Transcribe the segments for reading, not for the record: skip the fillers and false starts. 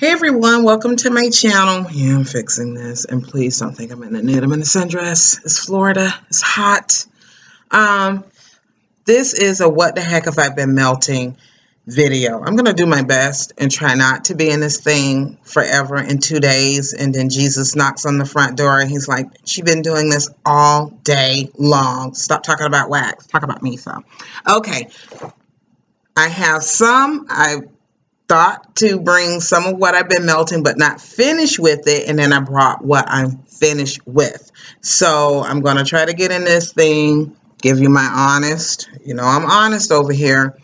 Hey everyone, welcome to my channel. Yeah, I'm fixing this, and please don't think I'm in the knit. I'm in a sundress. It's Florida. It's hot. Um, this is a what the heck have I been melting video. I'm gonna do my best and try not to be in this thing forever in 2 days, and then Jesus knocks on the front door and he's like, "She's been doing this all day long. Stop talking about wax. Talk about me." So, okay, I have some. I thought to bring some of what I've been melting but not finish with it, and then I brought what I'm finished with. So I'm going to try to get in this thing, give you my honest, I'm honest over here,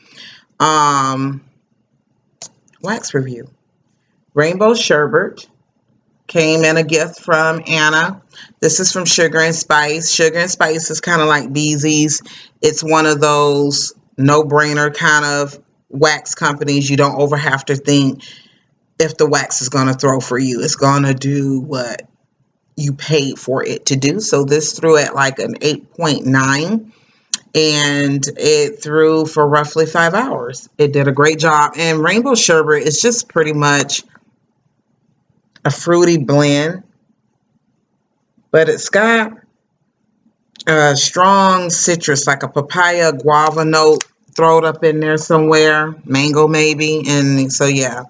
wax review. Rainbow Sherbet came in a gift from Anna. This is from Sugar and Spice. Sugar and Spice is kind of like Beezys. It's one of those no-brainer kind of wax companies. You don't ever have to think if the wax is going to throw for you. It's going to do what you paid for it to do. So this threw at like an 8.9, and it threw for roughly 5 hours. It did a great job. And Rainbow Sherbet is just pretty much a fruity blend, but it's got a strong citrus, like a papaya guava note, throw it up in there somewhere, mango maybe. And so yeah,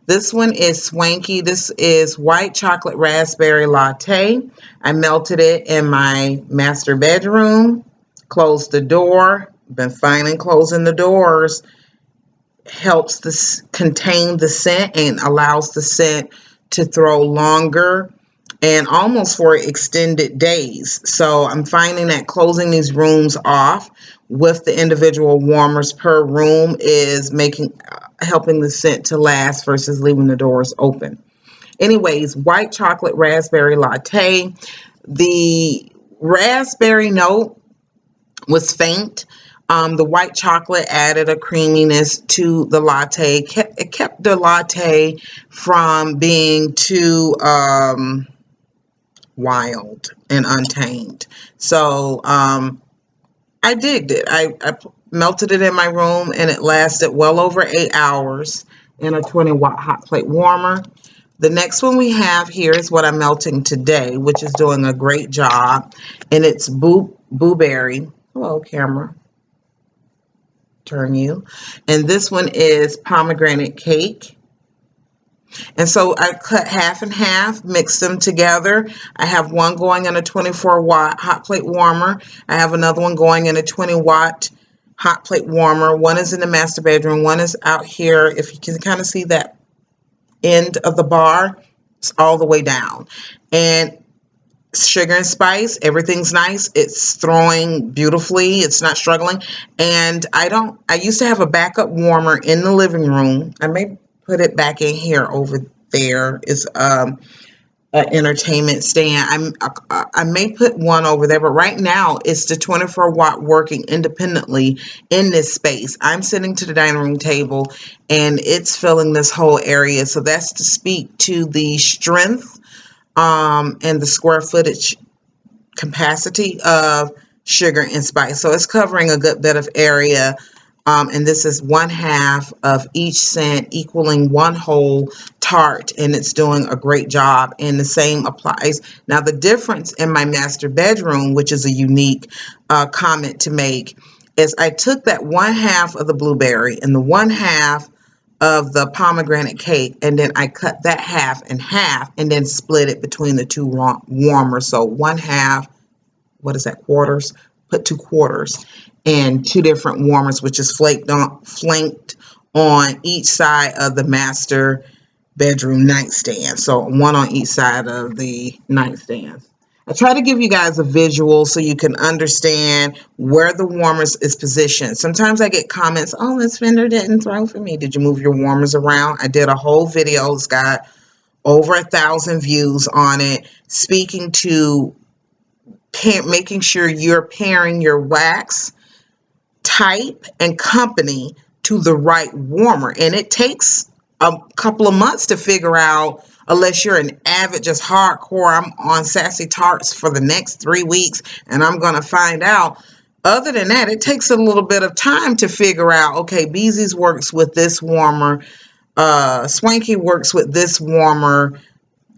this one is swanky. This is white chocolate raspberry latte. I melted it in my master bedroom, closed the door. Been finding closing the doors helps this contain the scent and allows the scent to throw longer and almost for extended days. So I'm finding that closing these rooms off with the individual warmers per room is helping the scent to last versus leaving the doors open. Anyways, white chocolate raspberry latte. The raspberry note was faint. The white chocolate added a creaminess to the latte. It kept the latte from being too wild and untamed. So I digged it. I melted it in my room, and it lasted well over 8 hours in a 20-watt hot plate warmer. The next one we have here is what I'm melting today, which is doing a great job, and it's blueberry. Hello, camera. Turn you. And this one is pomegranate cake. And so I cut half and half, mixed them together. I have one going in a 24-watt hot plate warmer. I have another one going in a 20-watt hot plate warmer. One is in the master bedroom. One is out here. If you can kind of see that end of the bar, it's all the way down. And Sugar and Spice, everything's nice. It's throwing beautifully. It's not struggling. And I used to have a backup warmer in the living room. I may put it back in here. Over there is an entertainment stand. I may put one over there, but right now it's the 24-watt working independently in this space. I'm sitting to the dining room table and it's filling this whole area. So that's to speak to the strength and the square footage capacity of Sugar and Spice. So it's covering a good bit of area. And this is 1/2 of each scent, equaling one whole tart, and it's doing a great job. And the same applies. Now, the difference in my master bedroom, which is a unique comment to make, is I took that 1/2 of the blueberry and the 1/2 of the pomegranate cake, and then I cut that half in half and then split it between the two warmers. So 1/2, what is that, quarters? Put 2 quarters and 2 different warmers, which is flanked on each side of the master bedroom nightstand. So one on each side of the nightstand. I try to give you guys a visual so you can understand where the warmers is positioned. Sometimes I get comments, "Oh, this vendor didn't throw for me. Did you move your warmers around?" I did a whole video. It's got over 1,000 views on it, speaking to making sure you're pairing your wax type and company to the right warmer. And it takes a couple of months to figure out, unless you're an avid, just hardcore, I'm on Sassy Tarts for the next 3 weeks and I'm going to find out. Other than that, it takes a little bit of time to figure out, okay, Beezys works with this warmer Swanky works with this warmer,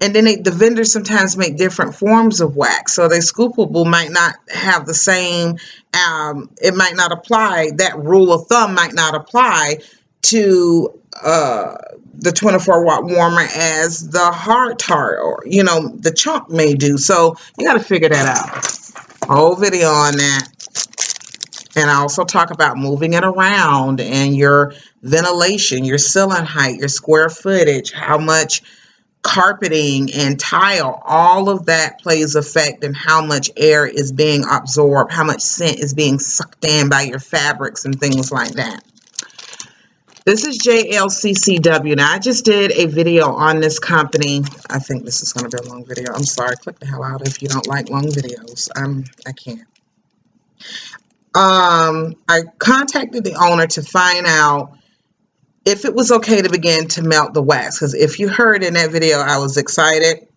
and then the vendors sometimes make different forms of wax, so they scoopable might not have the same, it might not apply, that rule of thumb might not apply to the 24-watt warmer as the hard tart, or the chunk may do. So you got to figure that out. Whole video on that. And I also talk about moving it around and your ventilation, your ceiling height, your square footage, how much carpeting and tile, all of that plays effect in how much air is being absorbed, how much scent is being sucked in by your fabrics and things like that. This is JlccW. Now, I just did a video on this company. I think this is going to be a long video. I'm sorry. Click the hell out if you don't like long videos. I can't. I contacted the owner to find out if it was okay to begin to melt the wax. Because if you heard in that video, I was excited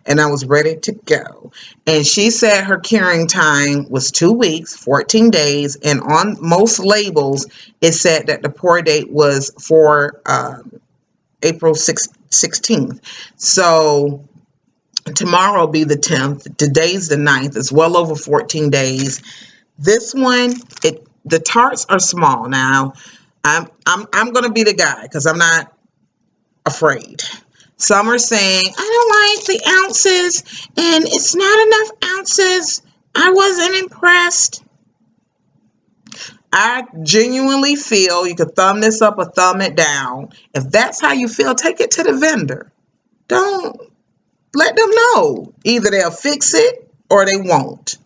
and I was ready to go. And she said her curing time was 2 weeks, 14 days. And on most labels, it said that the pour date was for April 16th. So tomorrow will be the 10th. Today's the 9th. It's well over 14 days. This one, the tarts are small. Now, I'm going to be the guy because I'm not afraid. Some are saying, I don't like the ounces and it's not enough ounces. I wasn't impressed. I genuinely feel you could thumb this up or thumb it down. If that's how you feel, take it to the vendor. Don't let them know. Either they'll fix it or they won't.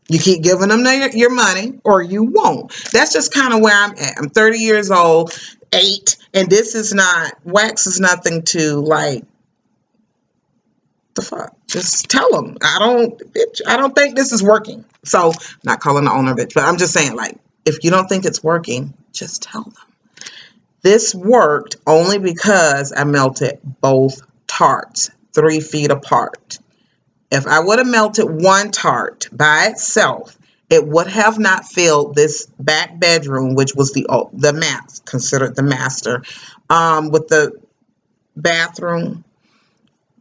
You keep giving them your money or you won't. That's just kind of where I'm at. I'm 30 years old, 8, and this is not, wax is nothing to like, the fuck. Just tell them. I don't think this is working. So, not calling the owner bitch, but I'm just saying, like, if you don't think it's working, just tell them. This worked only because I melted both tarts 3 feet apart. If I would have melted one tart by itself, it would have not filled this back bedroom, which was considered the master, with the bathroom.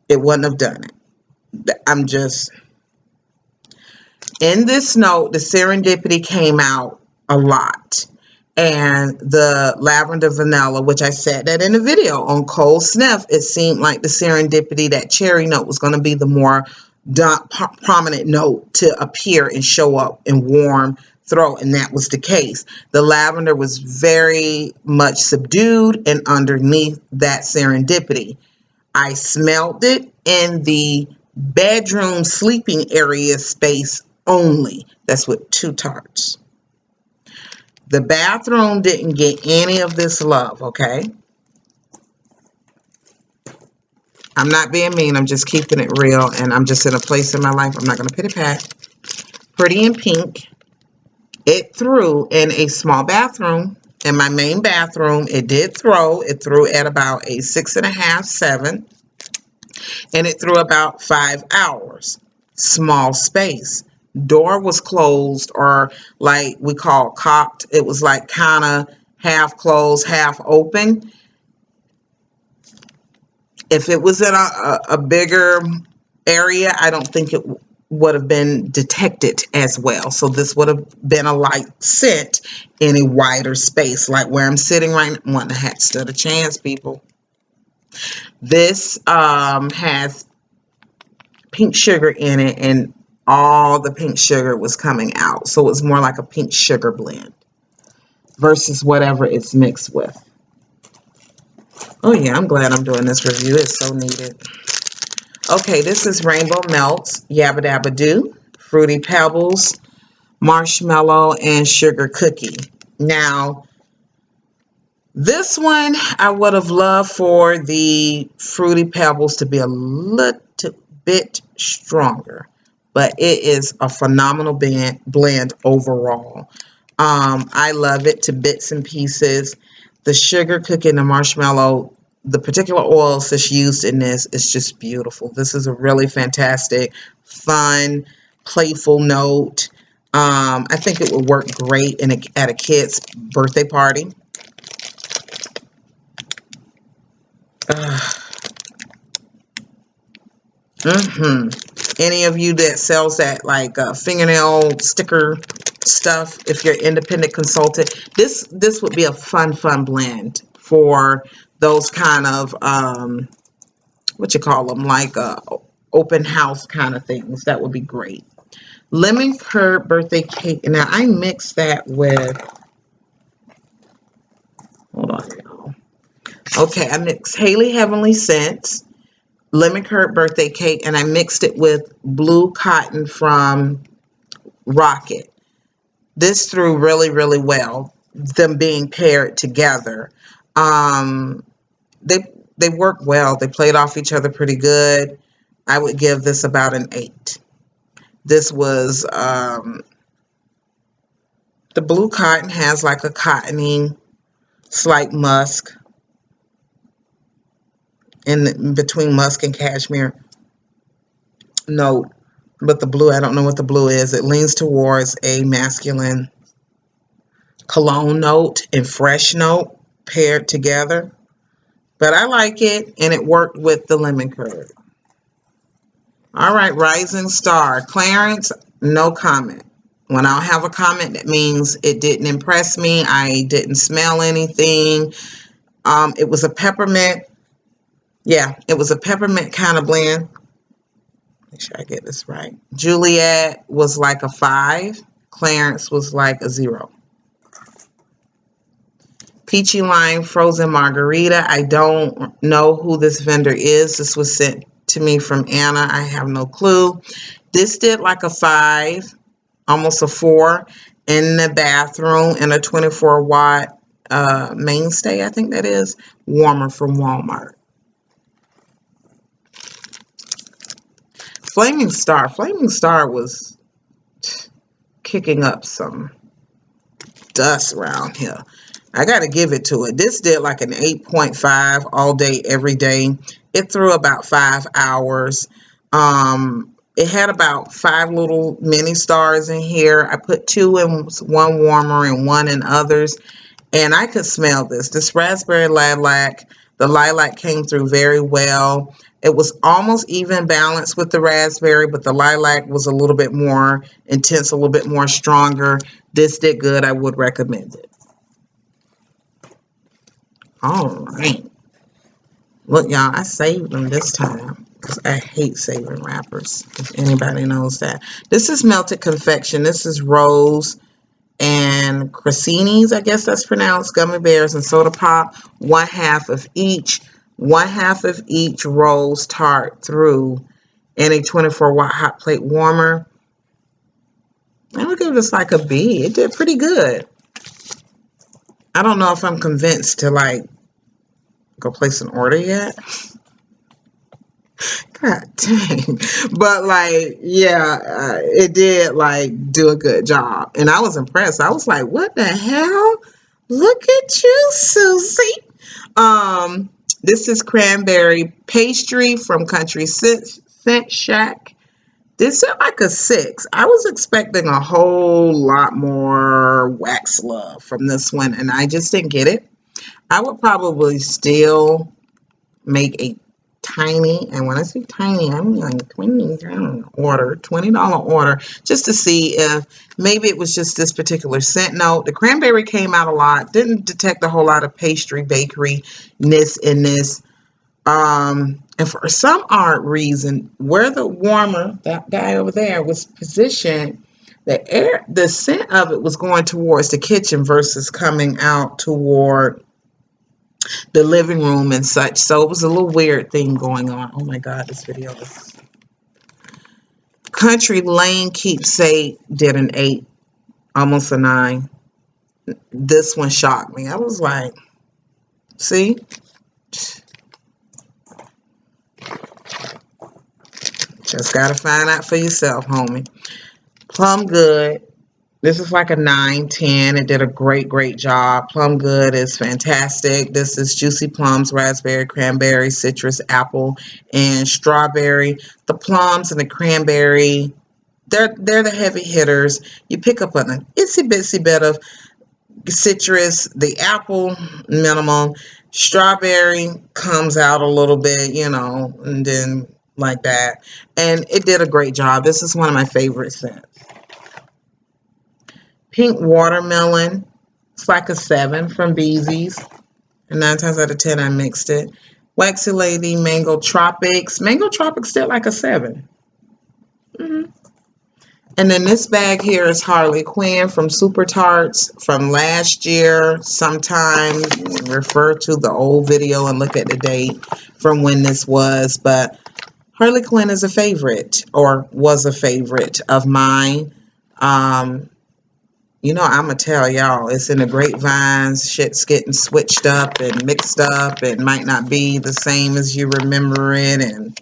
It wouldn't have done it. I'm just, in this note, the serendipity came out a lot. And the lavender vanilla, which I said that in the video on cold sniff, it seemed like the serendipity, that cherry note was going to be the more prominent note to appear and show up in warm throat, and that was the case. The lavender was very much subdued and underneath that serendipity. I smelled it in the bedroom sleeping area space only. That's with 2 tarts. The bathroom didn't get any of this love, okay? I'm not being mean. I'm just keeping it real, and I'm just in a place in my life. I'm not going to pity pat. Pretty in Pink. It threw in a small bathroom. In my main bathroom, it did throw. It threw at about a 6.5, 7. And it threw about 5 hours. Small space. Door was closed, or like we call cocked. It was like kind of half closed, half open. If it was in a bigger area, I don't think it would have been detected as well. So this would have been a light scent in a wider space, like where I'm sitting right now. Wouldn't have had stood a chance, people. This has pink sugar in it, and all the pink sugar was coming out. So it's more like a pink sugar blend versus whatever it's mixed with. Oh yeah, I'm glad I'm doing this review. It's so needed. Okay, this is Rainbow Melts, Yabba Dabba Doo, Fruity Pebbles, Marshmallow, and Sugar Cookie. Now, this one, I would have loved for the Fruity Pebbles to be a little bit stronger, but it is a phenomenal blend overall. I love it to bits and pieces. The sugar cookie and the marshmallow, the particular oils that's used in this is just beautiful. This is a really fantastic, fun, playful note. I think it would work great at a kid's birthday party. Any of you that sells that like fingernail sticker stuff, if you're independent consultant, this would be a fun blend for those kind of what you call them, like open house kind of things. That would be great. Lemon curd birthday cake. Now I mixed that with, hold on y'all. Okay, I mixed Haley Heavenly Scents, lemon curd birthday cake, and I mixed it with blue cotton from Rocket. This threw really well, them being paired together. Um, they work well. They played off each other pretty good. I would give this about an 8. This was, the blue cotton has like a cottony, slight musk in between musk and cashmere note. But the blue, I don't know what the blue is. It leans towards a masculine cologne note and fresh note paired together. But I like it, and it worked with the lemon curd. All right, Rising Star. Clarence, no comment. When I don't have a comment, that means it didn't impress me. I didn't smell anything. It was a peppermint. Yeah, it was a peppermint kind of blend. Make sure I get this right. Juliet was like a 5. Clarence was like a 0. Peachy Lime Frozen Margarita. I don't know who this vendor is. This was sent to me from Anna. I have no clue. This did like a 5, almost a 4 in the bathroom, in a 24-watt mainstay, I think that is, warmer from Walmart. Flaming Star. Flaming Star was kicking up some dust around here. I got to give it to it. This did like an 8.5 all day, every day. It threw about 5 hours. It had about 5 little mini stars in here. I put 2 in one warmer and 1 in others. And I could smell this. This raspberry lilac, the lilac came through very well. It was almost even balanced with the raspberry, but the lilac was a little bit more intense, a little bit more stronger. This did good. I would recommend it. All right. Look, y'all, I saved them this time because I hate saving wrappers, if anybody knows that. This is Melted Confection. This is Rose and Cressini's, I guess that's pronounced, gummy bears and soda pop. 1/2 of each. 1/2 of each Rose tart through in a 24-watt hot plate warmer. I would give this like a B. It did pretty good. I don't know if I'm convinced to like go place an order yet. God dang. But like, yeah, it did like do a good job. And I was impressed. I was like, what the hell? Look at you, Susie. This is cranberry pastry from Country Scent Shack. This is like a 6. I was expecting a whole lot more wax love from this one, and I just didn't get it. I would probably still make a tiny, and when I say tiny, I mean like $20 order, just to see if maybe it was just this particular scent note. The cranberry came out a lot. Didn't detect a whole lot of pastry bakery-ness in this. And for some odd reason, where the warmer, that guy over there, was positioned, the scent of it was going towards the kitchen versus coming out toward the living room and such. So it was a little weird thing going on. Oh my God, this video is... Country Lane Keepsake did an 8, almost a 9. This one shocked me. I was like, see? Just got to find out for yourself, homie. Plum Good. This is like a 9, 10. It did a great job. Plum Good is fantastic. This is juicy plums, raspberry, cranberry, citrus, apple, and strawberry. The plums and the cranberry, they're the heavy hitters. You pick up an itsy bitsy bit of citrus, the apple minimum. Strawberry comes out a little bit, you know, and then like that. And it did a great job. This is one of my favorite scents. Pink watermelon. It's like a 7 from Beezys. And 9 times out of 10, I mixed it. Waxie Lady, Mango Tropics. Mango Tropics did like a 7. And then this bag here is Harley Quinn from Super Tarts from last year. Sometime refer to the old video and look at the date from when this was. But Harley Quinn is a favorite, or was a favorite of mine. You know, I'm going to tell y'all, it's in the grapevines. Shit's getting switched up and mixed up and might not be the same as you remember it. And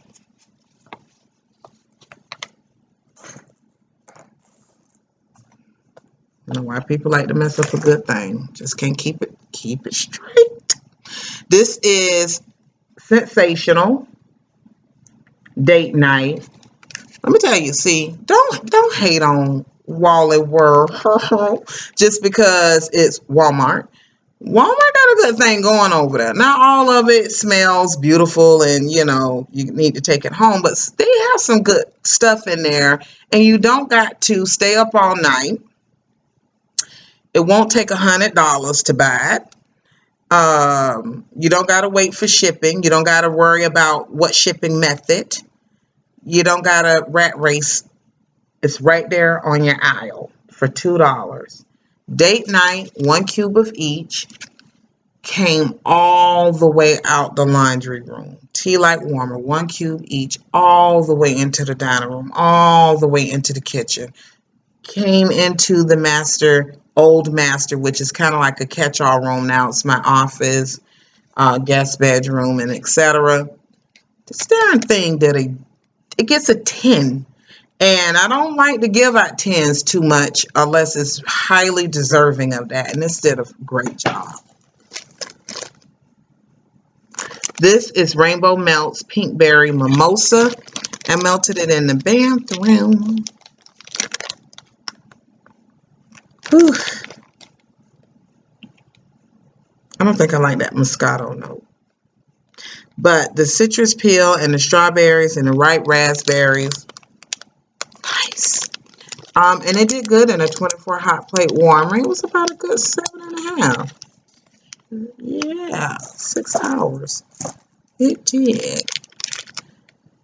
I don't know why people like to mess up a good thing. Just can't keep it straight. This is Sensational Date Night. Let me tell you, see, don't hate on Wally World just because it's Walmart. Walmart got a good thing going over there. Not all of it smells beautiful and, you know, you need to take it home, but they have some good stuff in there, and you don't got to stay up all night. It won't take $100 to buy it. You don't got to wait for shipping. You don't got to worry about what shipping method. You don't got to rat race. It's right there on your aisle for $2. Date night, 1 cube of each. Came all the way out the laundry room. Tea light warmer, 1 cube each, all the way into the dining room, all the way into the kitchen. Came into the old master, which is kind of like a catch-all room now. It's my office, guest bedroom, and etc. This darn thing it gets a 10. And I don't like to give out 10s too much unless it's highly deserving of that. And this did a great job. This is Rainbow Melts Pink Berry Mimosa. I melted it in the bathroom. Whew. I don't think I like that Moscato note. But the citrus peel and the strawberries and the ripe raspberries. Nice. And it did good in a 24 hot plate warmer. It was about a good 7.5. Yeah, 6 hours. It did.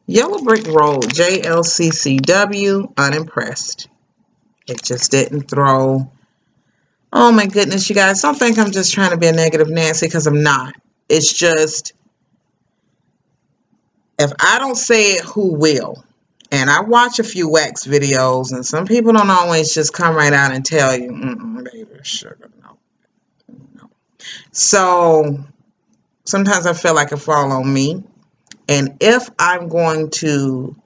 Yellow Brick Road, JlccW, unimpressed. It just didn't throw. Oh my goodness, you guys. Don't think I'm just trying to be a negative Nancy, because I'm not. It's just, if I don't say it, who will? And I watch a few wax videos, and some people don't always just come right out and tell you, baby, sugar, no. So sometimes I feel like it fall on me. And if I'm going to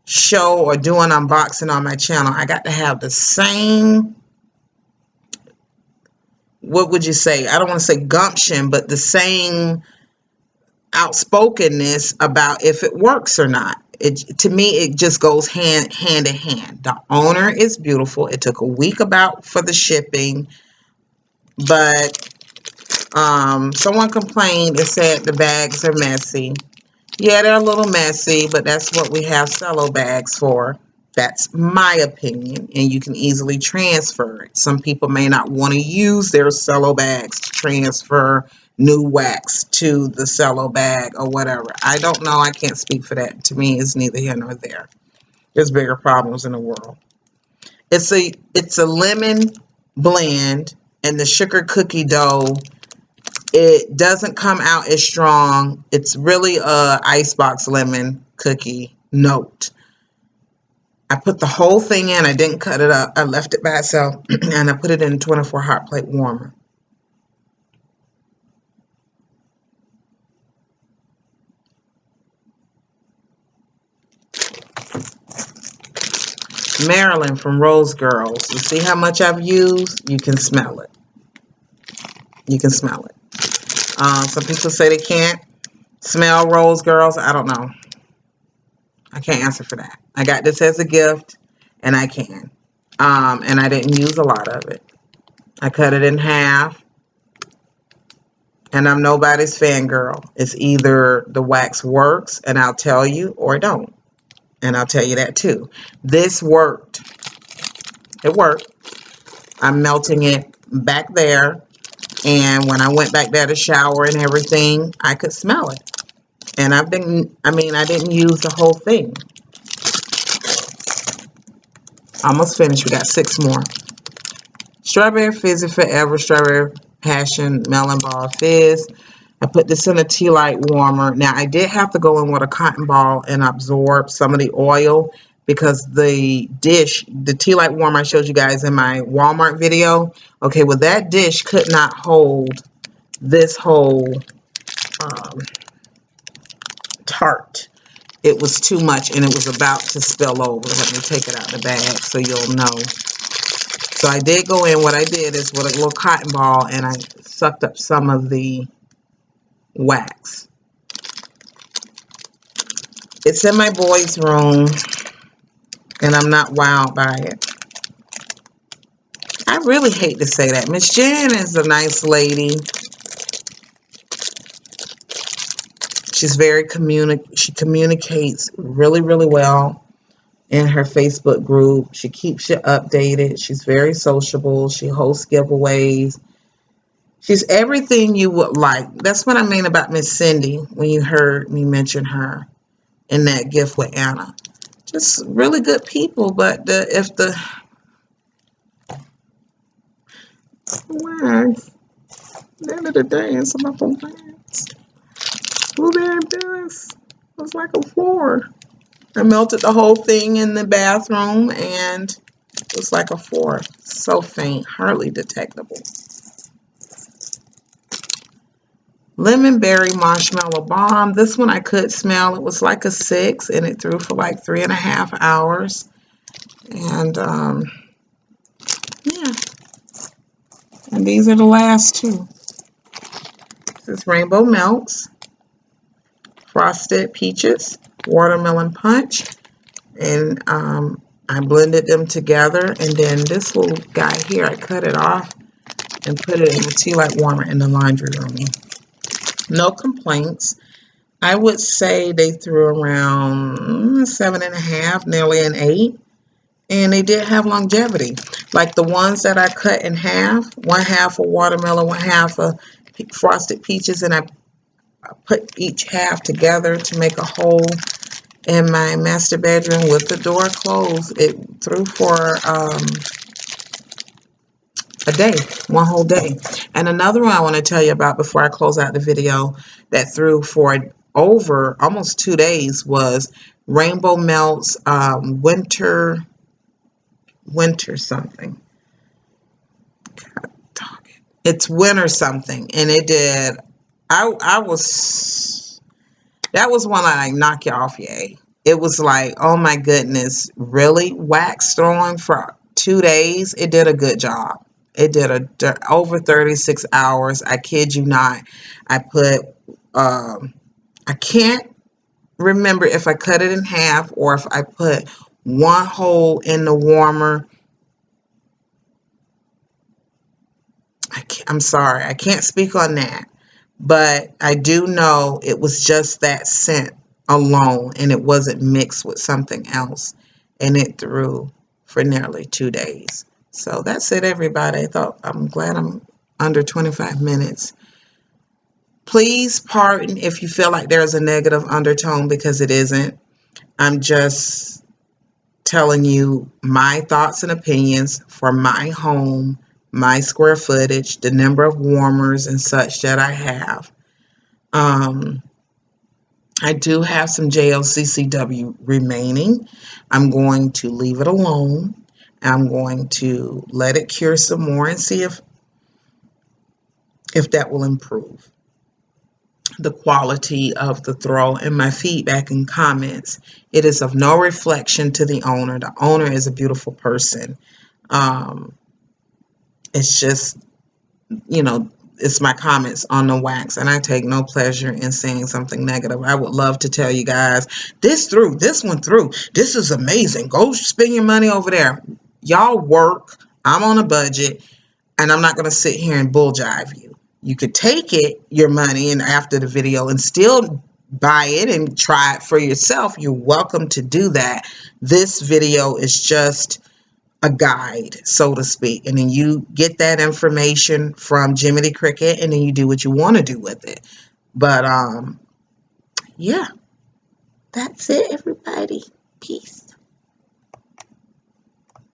show or do an unboxing on my channel, I got to have the same, what would you say? I don't want to say gumption, but the same outspokenness about if it works or not. To me, it just goes hand in hand. The owner is beautiful. It took a week for the shipping, but someone complained and said the bags are messy. Yeah, they're a little messy, but that's what we have cello bags for. That's my opinion, and you can easily transfer it. Some people may not want to use their cello bags to transfer new wax to the cello bag or whatever. I don't know. I can't speak for that. To me, it's neither here nor there. There's bigger problems in the world. It's a lemon blend, and the sugar cookie dough, it doesn't come out as strong. It's really a icebox lemon cookie note. I put the whole thing in. I didn't cut it up. I left it by itself, and I put it in a 24 hot plate warmer. Marilyn from Rose Girls. You see how much I've used? You can smell it. You can smell it. Some people say they can't smell Rose Girls. I don't know. I can't answer for that. I got this as a gift, and I can. And I didn't use a lot of it. I cut it in half. And I'm nobody's fangirl. It's either the wax works and I'll tell you, or it don't. And I'll tell you that too. This worked. It worked. I'm melting it back there. And when I went back there to shower and everything, I could smell it. And I didn't use the whole thing. Almost finished. We got 6 more. Strawberry Fizzy Forever, Strawberry Passion, Melon Ball Fizz. I put this in a tea light warmer. Now, I did have to go in with a cotton ball and absorb some of the oil because the dish, the tea light warmer I showed you guys in my Walmart video, okay, well, that dish could not hold this whole tart. It was too much and it was about to spill over. Let me take it out of the bag so you'll know. So I did go in. What I did is with a little cotton ball and I sucked up some of the wax. It's in my boy's room and I'm not wowed by it. I really hate to say that. Miss Jen is a nice lady. She's very she communicates really, really well in her Facebook group. She keeps you updated. She's very sociable. She hosts giveaways. She's everything you would like. That's what I mean about Miss Cindy when you heard me mention her in that gift with Anna. Just really good people, but if the wax, at the end of the day, it's about the wax. Who babe this? It was like a 4. I melted the whole thing in the bathroom and it was like a 4. So faint, hardly detectable. Lemon Berry Marshmallow Bomb. This one I could smell. It was like a 6 and it threw for like 3.5 hours. And yeah. And these are the last 2. This is Rainbow Melts, Frosted Peaches, Watermelon Punch. And I blended them together. And then this little guy here, I cut it off and put it in a tea light warmer in the laundry room. No complaints. I would say they threw around 7.5, nearly an 8. And they did have longevity. Like the ones that I cut in half, 1/2 of watermelon, 1/2 of frosted peaches, and I put each half together to make a whole in my master bedroom with the door closed. It threw for a day, one whole day. And another one I want to tell you about before I close out the video that threw for over almost 2 days was Rainbow Melts winter something. God, dog it. It's winter something, and it did. That was one that like knock you off your A. It was like, oh my goodness, really? Wax throwing for 2 days? It did a good job. It did over 36 hours. I kid you not. I put, I can't remember if I cut it in half or if I put one hole in the warmer. I'm sorry, I can't speak on that. But I do know it was just that scent alone and it wasn't mixed with something else. And it threw for nearly 2 days. So that's it, everybody. I'm glad I'm under 25 minutes. Please pardon if you feel like there's a negative undertone because it isn't. I'm just telling you my thoughts and opinions for my home, my square footage, the number of warmers and such that I have. I do have some JlccW remaining. I'm going to leave it alone. I'm going to let it cure some more and see if that will improve the quality of the throw. And my feedback and comments, it is of no reflection to the owner. The owner is a beautiful person. It's just, it's my comments on the wax, and I take no pleasure in saying something negative. I would love to tell you guys, this one through, this is amazing. Go spend your money over there. Y'all work. I'm on a budget, and I'm not going to sit here and bull jive you. You could take it, your money, and after the video and still buy it and try it for yourself. You're welcome to do that. This video is just a guide, so to speak. And then you get that information from Jiminy Cricket, and then you do what you want to do with it. But yeah, that's it, everybody. Peace.